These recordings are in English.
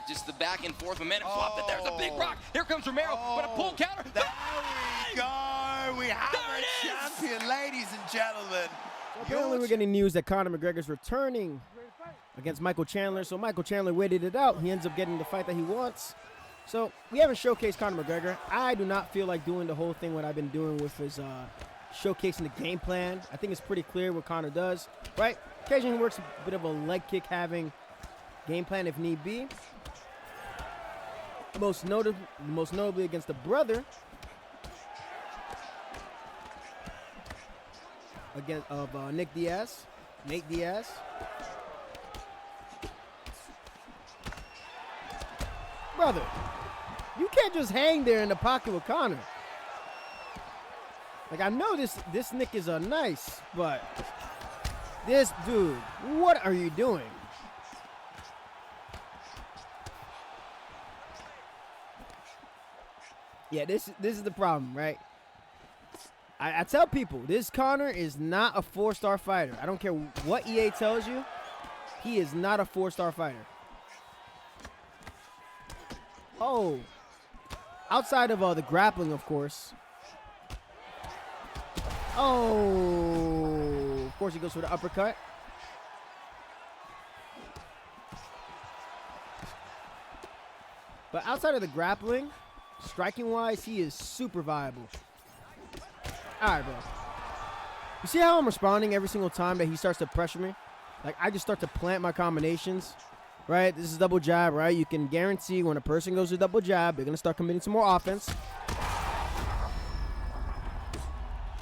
Just the back and forth momentum swap. That there's a big rock. Here comes Romero. But a pull counter. There we go. We have a champion, ladies and gentlemen. So apparently, we're getting news that Conor McGregor's returning against Michael Chandler. So Michael Chandler waited it out. He ends up getting the fight that he wants. So we haven't showcased Conor McGregor. I do not feel like doing the whole thing what I've been doing with his showcasing the game plan. I think it's pretty clear what Conor does, right? Occasionally he works a bit of a leg kick having game plan if need be. Most notably against the brother of Nate Diaz. Brother, you can't just hang there in the pocket with Conor. Like, I know this Nick is nice, but this dude, what are you doing? Yeah, this is the problem, right? I tell people, this Conor is not a 4-star fighter. I don't care what EA tells you. He is not a 4-star fighter. Oh. Outside of the grappling, of course. Oh. Of course, he goes for the uppercut. But outside of the grappling, striking-wise, he is super viable. All right, bro. You see how I'm responding every single time that he starts to pressure me? Like, I just start to plant my combinations, right? This is double jab, right? You can guarantee when a person goes to double jab, they're going to start committing some more offense.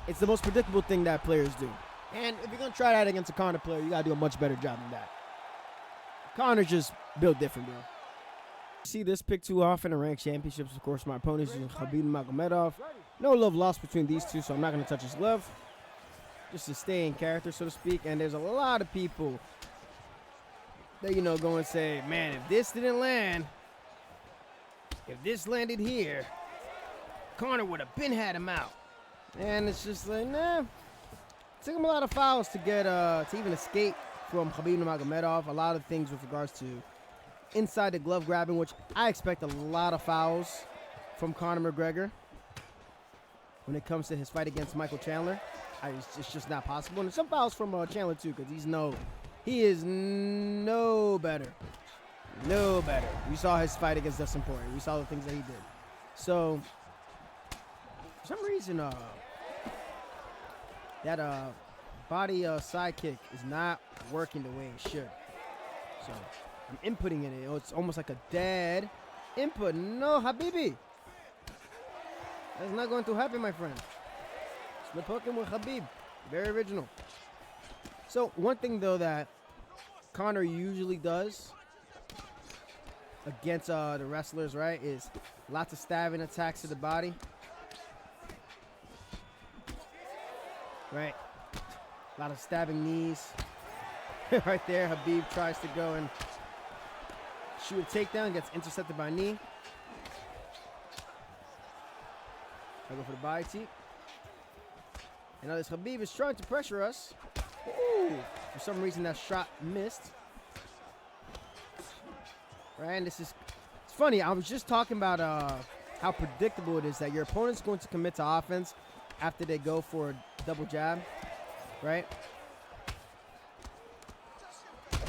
It's the most predictable thing that players do. And if you're going to try that against a Conor player, you got to do a much better job than that. Conor's just built different, bro. See this pick too often in ranked championships. Of course, my opponent is Khabib Nurmagomedov. No love lost between these two, so I'm not going to touch his love. Just to stay in character, so to speak. And there's a lot of people that, you know, go and say, man, if this didn't land, if this landed here, Conor would have been had him out. And it's just like, nah. It took him a lot of fouls to get to even escape from Khabib Nurmagomedov. A lot of things with regards to inside the glove grabbing, which I expect a lot of fouls from Conor McGregor when it comes to his fight against Michael Chandler. It's just not possible. And some fouls from Chandler too, because he is no better. No better. We saw his fight against Dustin Poirier. We saw the things that he did. So for some reason, that body sidekick is not working the way it should. So I'm inputting in it. It's almost like a dead input. No, Habibi. That's not going to happen, my friend. Split hooking with Khabib. Very original. So, one thing, though, that Conor usually does against the wrestlers, right, is lots of stabbing attacks to the body. Right? A lot of stabbing knees. Right there, Khabib tries to go and shoot a takedown, gets intercepted by a knee. I go for the body teep. And now this Khabib is trying to pressure us. Ooh. For some reason, that shot missed. Right, and it's funny. I was just talking about how predictable it is that your opponent's going to commit to offense after they go for a double jab. Right?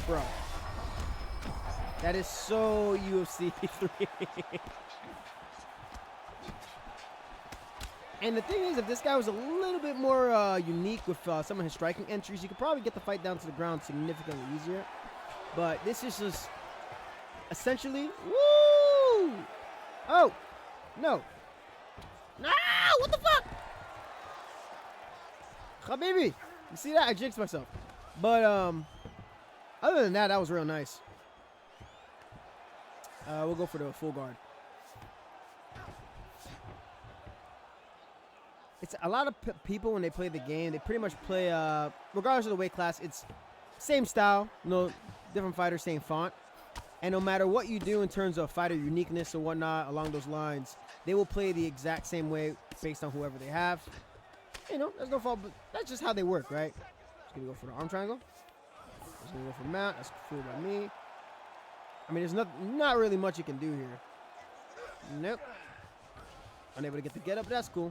Bro. That is so UFC 3. And the thing is, if this guy was a little bit more unique with some of his striking entries, you could probably get the fight down to the ground significantly easier. But this is just essentially, woo! Oh, no. No, what the fuck? Habibi, you see that? I jinxed myself. But other than that, that was real nice. We'll go for the full guard. It's a lot of people when they play the game, they pretty much play, regardless of the weight class, it's same style, no different fighter, same font. And no matter what you do in terms of fighter uniqueness or whatnot along those lines, they will play the exact same way based on whoever they have. You know, there's no fault, but that's just how they work, right? Just gonna go for the arm triangle. Just gonna go for the mount. That's cool by me. I mean, there's not really much you can do here. Nope. Unable to get the get up, but that's cool.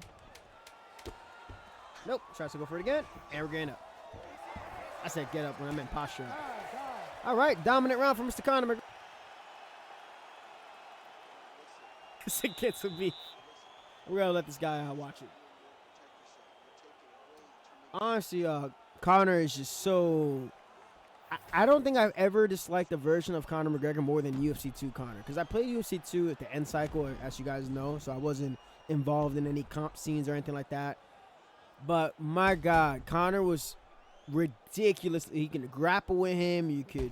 Nope. Tries to go for it again, and we're getting up. I said get up when I meant posture. All right, dominant round for Mr. Conor McGregor. It gets with me. We're gonna let this guy watch it. Honestly, Conor is just so. I don't think I've ever disliked a version of Conor McGregor more than UFC 2 Conor, because I played UFC 2 at the end cycle, as you guys know, so I wasn't involved in any comp scenes or anything like that. But my God, Conor was ridiculous. He can grapple with him. You could.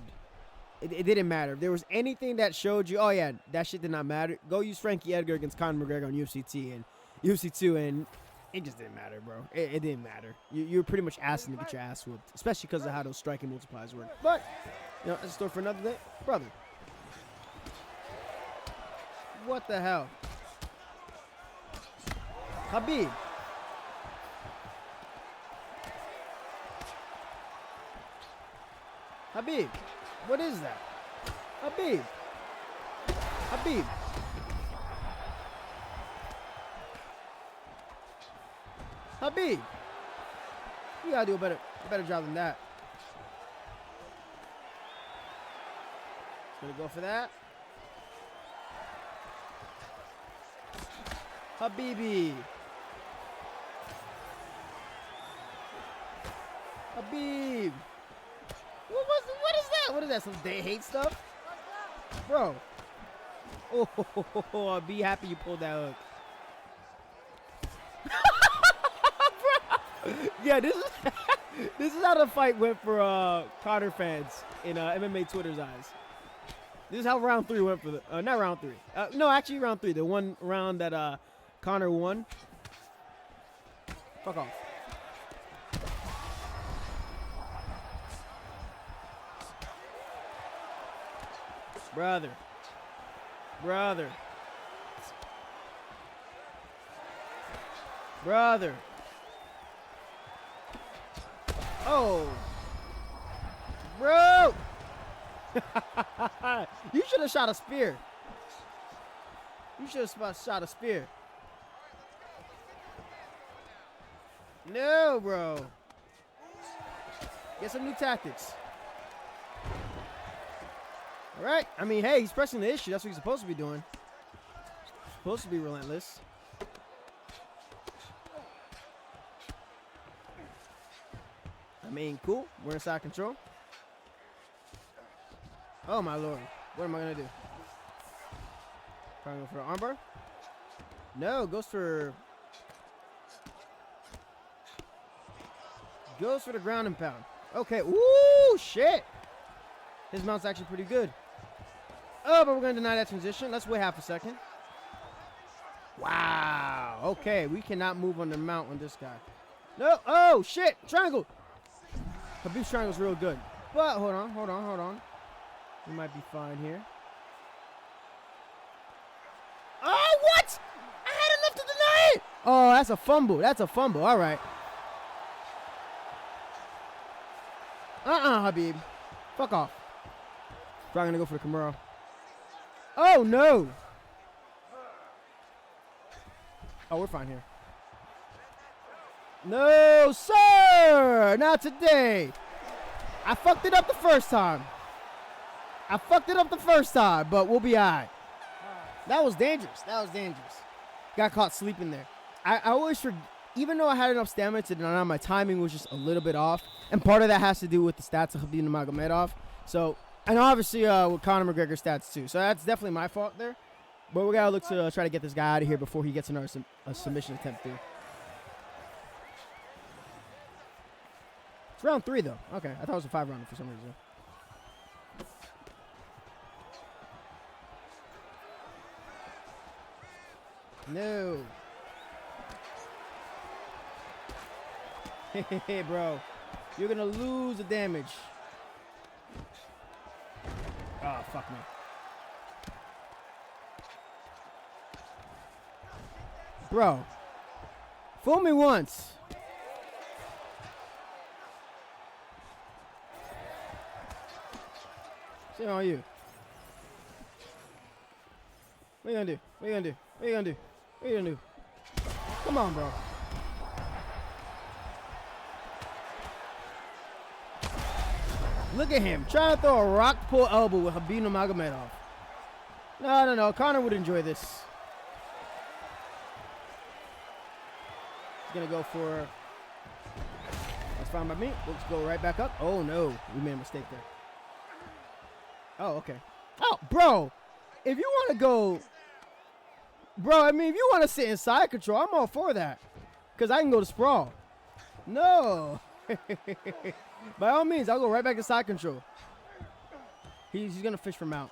It didn't matter. If there was anything that showed you, oh yeah, that shit did not matter, go use Frankie Edgar against Conor McGregor on UFC 2, and it just didn't matter, bro. It didn't matter. You were pretty much asking to get your ass whooped, especially because of how those striking multipliers work. But, you know, that's a story for another day. Brother. What the hell? Khabib. Khabib. What is that? Khabib. Khabib. Khabib. You gotta do a better job than that. Gonna go for that. Habibi. Khabib. What is that? What is that? Some they hate stuff? Bro. Oh, I'll be happy you pulled that hook. Yeah, this is how the fight went for Conor fans in MMA Twitter's eyes. This is how round 3 went for the not round 3. No, actually round 3. The one round that Conor won. Fuck off. Brother. Brother. Brother. Oh. Bro. You should have shot a spear. You should have shot a spear. No, bro. Get some new tactics. All right. I mean, hey, he's pressing the issue. That's what he's supposed to be doing. He's supposed to be relentless. I mean, cool. We're inside control. Oh, my Lord. What am I going to do? Trying to go for an armbar? No, goes for the ground and pound. Okay. Ooh, shit. His mount's actually pretty good. Oh, but we're going to deny that transition. Let's wait half a second. Wow. Okay, we cannot move on the mount on this guy. No. Oh, shit. Triangle. Khabib's triangle's real good. But hold on. We might be fine here. Oh, what? I had enough to deny it. Oh, that's a fumble. All right. Khabib. Fuck off. Probably gonna go for the Kimura. Oh, no. Oh, we're fine here. No, sir. Not today. I fucked it up the first time. But we'll be all right. That was dangerous. Got caught sleeping there. I always forget, even though I had enough stamina to deny, my timing was just a little bit off. And part of that has to do with the stats of Khabib Nurmagomedov. So, and obviously with Conor McGregor stats too. So that's definitely my fault there. But we got to look to try to get this guy out of here before he gets another submission attempt through. It's round 3, though. Okay, I thought it was a 5-rounder for some reason. No. Hey, bro. You're going to lose the damage. Oh, fuck me. Bro. Fool me once. Shame on you. What you gonna do? What you gonna do? What you gonna do? What you gonna do? Come on, bro. Look at him trying to throw a rock pull elbow with Khabib Nurmagomedov. No. Conor would enjoy this. He's gonna go for. That's fine by me. Let's go right back up. Oh no, we made a mistake there. Oh, okay. Oh, bro, if you want to go, bro, I mean, if you want to sit in side control, I'm all for that. Because I can go to sprawl. No. By all means, I'll go right back to side control. He's going to fish for mount.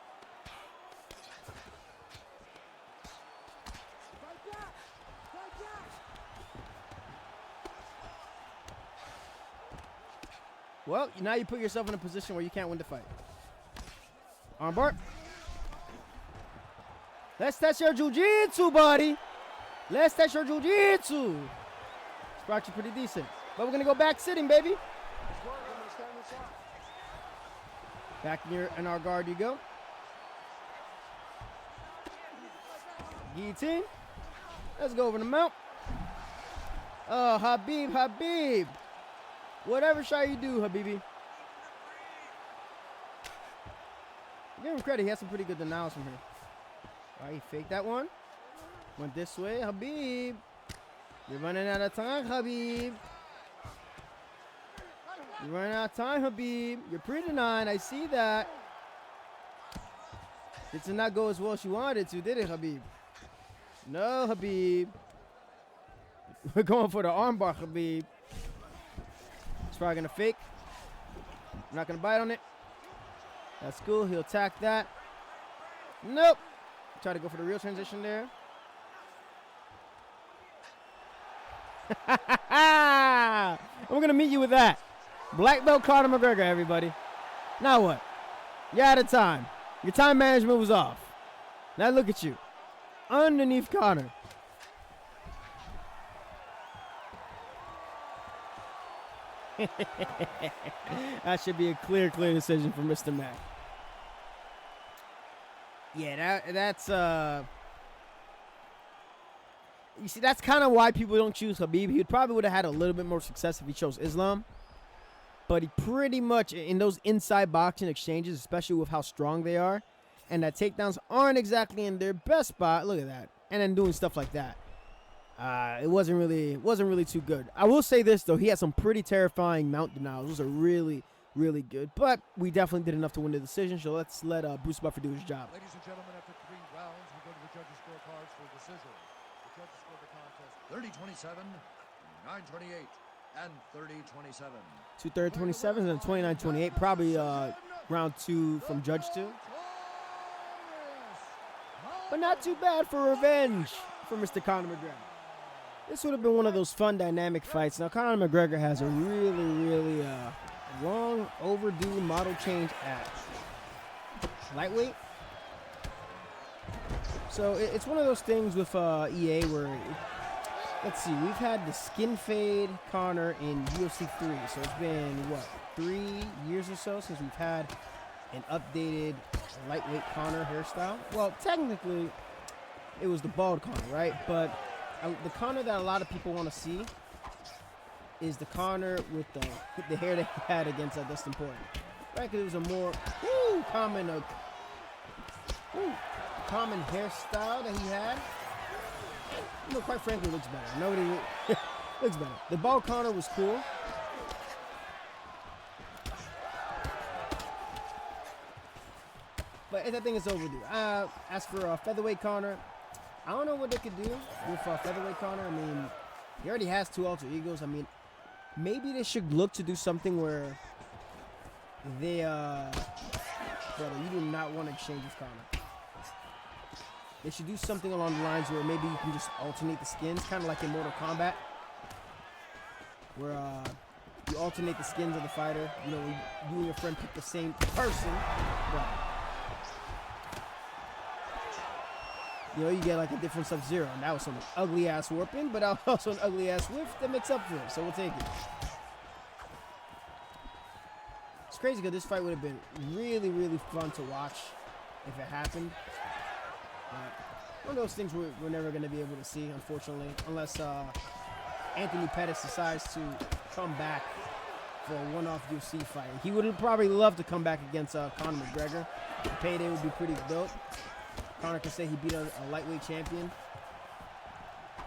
Well, now you put yourself in a position where you can't win the fight. Armbar. Let's test your jiu-jitsu, buddy. Let's test your jiu-jitsu. It's brought you pretty decent. But we're going to go back sitting, baby. Back in our guard you go. Guillotine. Let's go over the mount. Oh, Khabib. Whatever shot you do, Habibi. Give him credit. He has some pretty good denials from here. All right, he faked that one. Went this way, Khabib. You're running out of time, Khabib. You're running out of time, Khabib. You're pre-denied. I see that. It did not go as well as you wanted to, did it, Khabib? No, Khabib. We're going for the armbar, Khabib. He's probably going to fake. I'm not going to bite on it. That's cool. He'll attack that. Nope. Try to go for the real transition there. I'm going to meet you with that. Black belt Conor McGregor, everybody. Now what? You're out of time. Your time management was off. Now look at you. Underneath Conor. That should be a clear decision for Mr. Mack. Yeah, that's you see, that's kind of why people don't choose Khabib. He probably would have had a little bit more success if he chose Islam. But he pretty much, in those inside boxing exchanges, especially with how strong they are, and that takedowns aren't exactly in their best spot. Look at that. And then doing stuff like that. It wasn't really too good. I will say this, though. He had some pretty terrifying mount denials. Those are really good. But we definitely did enough to win the decision. So let's let Bruce Buffer do his job. Ladies and gentlemen, after 3 rounds, we go to the judges' scorecards for decision. The judges scored the contest 30-27, 9-28, and 30-27. 2 30-27 and 29-28. Probably round 2 from Judge 2. But not too bad for revenge for Mr. Conor McGregor. This would have been one of those fun, dynamic fights. Now, Conor McGregor has a really long overdue model change at lightweight. So it's one of those things with EA where, let's see, we've had the skin fade Conor in UFC 3. So it's been, what, 3 years or so since we've had an updated lightweight Conor hairstyle. Well, technically, it was the bald Conor, right? But the Conor that a lot of people want to see is the Conor with the hair that he had against Dustin Poirier, right? Because it was a more common hairstyle that he had. You know, quite frankly, looks better. Nobody looks better. The bald Conor was cool. But I think it's overdue. As for featherweight Conor, I don't know what they could do with featherweight Conor. I mean, he already has 2 alter egos. I mean, maybe they should look to do something where they, brother, you do not want to exchange with Conor. They should do something along the lines where maybe you can just alternate the skins, kind of like in Mortal Kombat, where you alternate the skins of the fighter. You know, you and your friend pick the same person. Right. You know, you get like a different Sub-Zero, and that was some ugly-ass whooping, but also an ugly-ass whiff that makes up for it, so we'll take it. It's crazy because this fight would have been really fun to watch if it happened. One of those things we're never going to be able to see, unfortunately, unless Anthony Pettis decides to come back for a one-off UFC fight. He would probably love to come back against Conor McGregor. The payday would be pretty dope. Conor can say he beat a lightweight champion.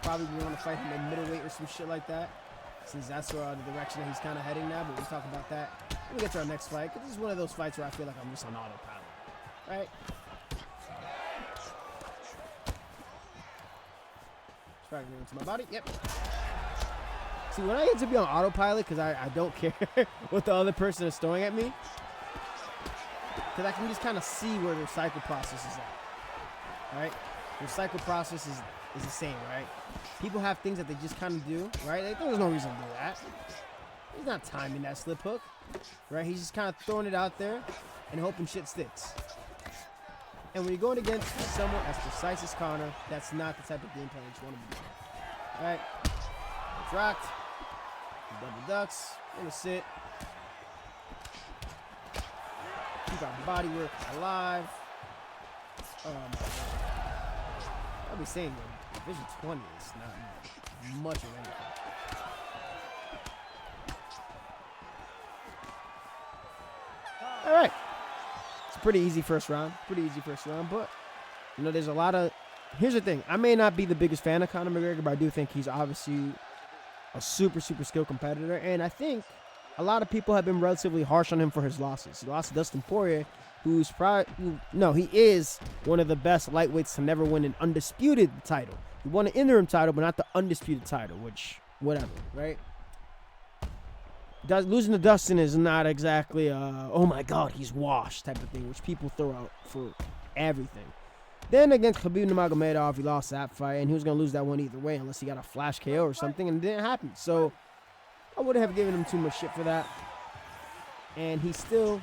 Probably want to fight him in middleweight or some shit like that, since that's the direction that he's kind of heading now. But we'll talk about that when we get to our next fight, because this is one of those fights where I feel like I'm just on autopilot, right? Fragment into my body. Yep. See, when I get to be on autopilot, because I don't care what the other person is throwing at me, because I can just kind of see where their cycle process is at. Right? Their cycle process is the same, right? People have things that they just kind of do, right? Like, there's no reason to do that. He's not timing that slip hook, right? He's just kind of throwing it out there and hoping shit sticks. And when you're going against someone as precise as Conor, that's not the type of game plan that you want to be doing. All right, it's rocked. Double ducks. Gonna sit. Keep our body work alive. Oh my God. I'll be saying that Division 20 is not much of anything. All right. It's a pretty easy first round. But, you know, there's a lot of... Here's the thing. I may not be the biggest fan of Conor McGregor, but I do think he's obviously a super, super skilled competitor. And I think a lot of people have been relatively harsh on him for his losses. He lost to Dustin Poirier, who's probably... No, he is one of the best lightweights to never win an undisputed title. He won an interim title, but not the undisputed title, which... Whatever, right? Losing to Dustin is not exactly oh my God, he's washed type of thing, which people throw out for everything. Then against Khabib Nurmagomedov, he lost that fight, and he was going to lose that one either way unless he got a flash KO or something, and it didn't happen. So I wouldn't have given him too much shit for that. And he's still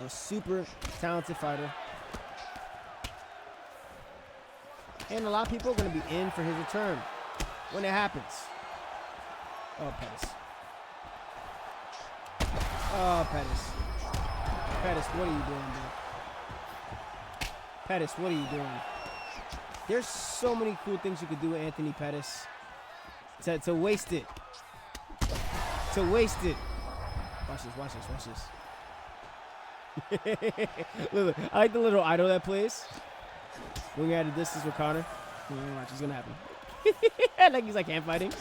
a super talented fighter. And a lot of people are going to be in for his return when it happens. Oh, Pettis. Oh, Pettis. Pettis, what are you doing, dude? Pettis, what are you doing? There's so many cool things you could do with Anthony Pettis. To waste it. To waste it. Watch this, watch this, watch this. Look, I like the little idol that plays when you're at a distance with Conor. Watch, it's gonna happen. Like he's like hand fighting.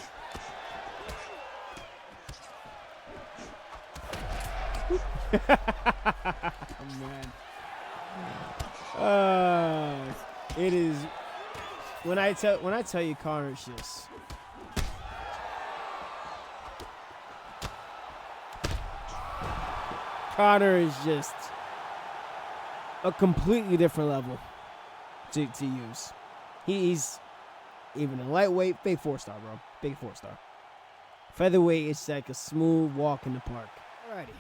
Oh, man. It is when I tell you Conor's just Conor is just a completely different level to use. He's even a lightweight, big 4-star, bro. Big 4-star. Featherweight is like a smooth walk in the park. Alrighty.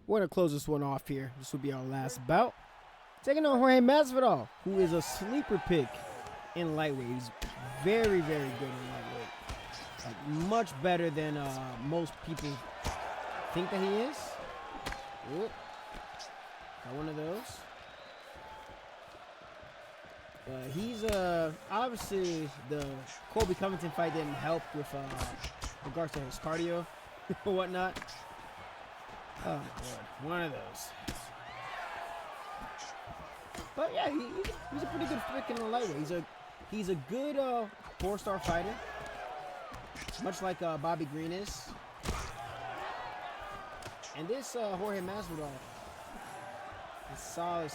We're going to close this one off here. This will be our last bout. Taking on Jorge Masvidal, who is a sleeper pick in lightweight. He's very, very good in lightweight. Like, much better than most people think that he is. Oop. Got one of those. He's obviously the Colby Covington fight didn't help with regards to his cardio or whatnot. Oh, Lord. One of those. But yeah, he's a pretty good pick in the lightweight. He's a good 4-star fighter, much like Bobby Green is. And this Jorge Masvidal is solid.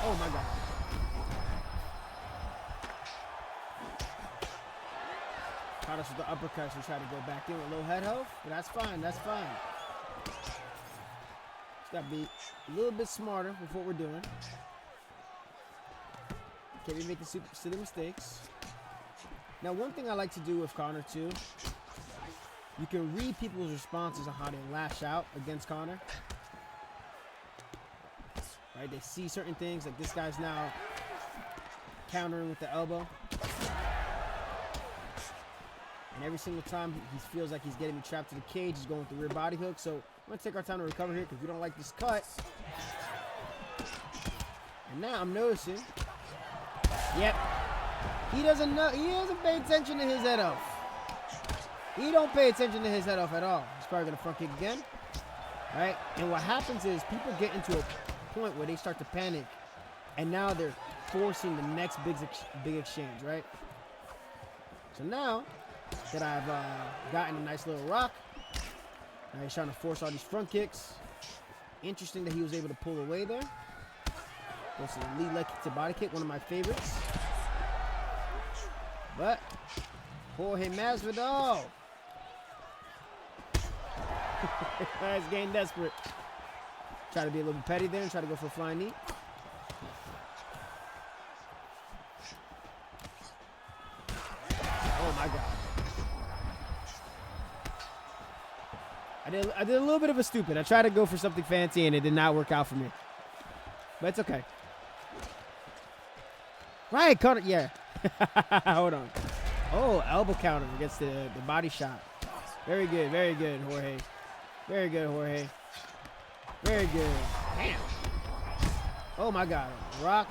Oh my God. Caught us with the uppercuts. We tried to go back in with low head hold, but that's fine. Just gotta be a little bit smarter with what we're doing. Can't be making silly mistakes. Now, one thing I like to do with Conor too, you can read people's responses on how they lash out against Conor. Right? They see certain things, like this guy's now countering with the elbow. And every single time he feels like he's getting me trapped to the cage, he's going with the rear body hook. So we're going to take our time to recover here because we don't like this cut. And now I'm noticing. Yep. He doesn't know. He doesn't pay attention to his head off. He don't pay attention to his head off at all. He's probably gonna front kick again. Right? And what happens is people get into a point where they start to panic, and now they're forcing the next big exchange, right? So now that I've gotten a nice little rock, now he's trying to force all these front kicks. Interesting that he was able to pull away there. Goes to the lead leg kick to body kick, one of my favorites. But Jorge Masvidal. He's getting desperate. Try to be a little bit petty there and try to go for a flying knee. Oh my God. I did a little bit of a stupid. I tried to go for something fancy and it did not work out for me. But it's okay. Right, Conor. Yeah. Hold on. Oh, elbow counter against the body shot. Very good, Jorge. Very good, Jorge. Very good. Damn. Oh my God. Rock.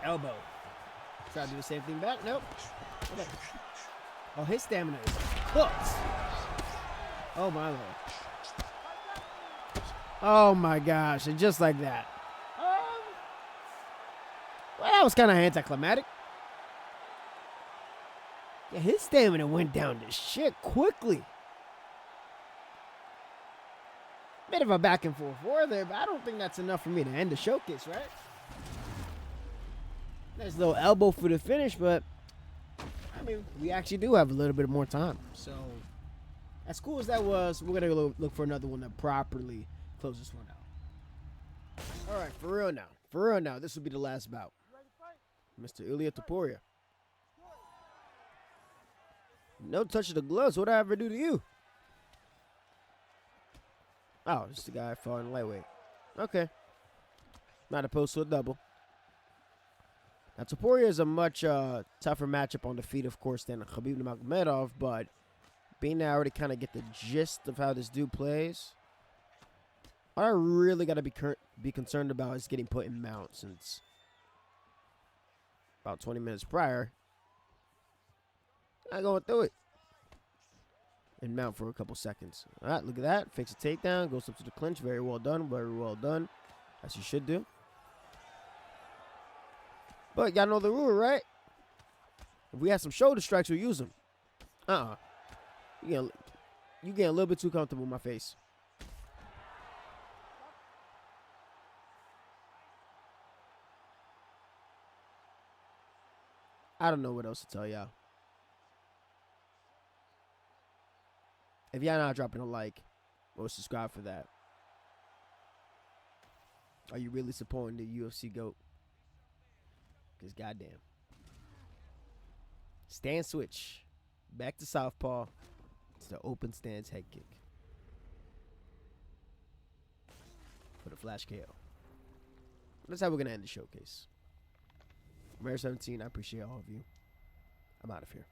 Elbow. Try to do the same thing back. Nope. Okay. Oh, his stamina is cooked. Oh my Lord. Oh my gosh. And just like that. Well, that was kind of anticlimactic. Yeah, his stamina went down to shit quickly. Bit of a back and forth war there, but I don't think that's enough for me to end the showcase, right? Nice little elbow for the finish, but I mean, we actually do have a little bit more time. So, as cool as that was, we're going to look for another one to properly close this one out. All right, for real now. For real now, this will be the last bout. Mr. Ilia Topuria. No touch of the gloves. What did I ever do to you? Oh, just the guy fought in lightweight. Okay. Not opposed to a double. Now, Topuria is a much tougher matchup on the feet, of course, than Khabib Nurmagomedov, but being that I already kind of get the gist of how this dude plays, what I really got to be concerned about is getting put in mount, since about 20 minutes prior, I'm going through it. And mount for a couple seconds. All right, look at that. Fakes a takedown. Goes up to the clinch. Very well done. Very well done. As you should do. But y'all know the rule, right? If we have some shoulder strikes, we'll use them. You get a little bit too comfortable in my face. I don't know what else to tell y'all. If y'all not dropping a like or subscribe for that, are you really supporting the UFC GOAT? Because goddamn. Stand switch. Back to southpaw. To the open stance head kick. For the flash KO. That's how we're going to end the showcase. Mayor 17, I appreciate all of you. I'm out of here.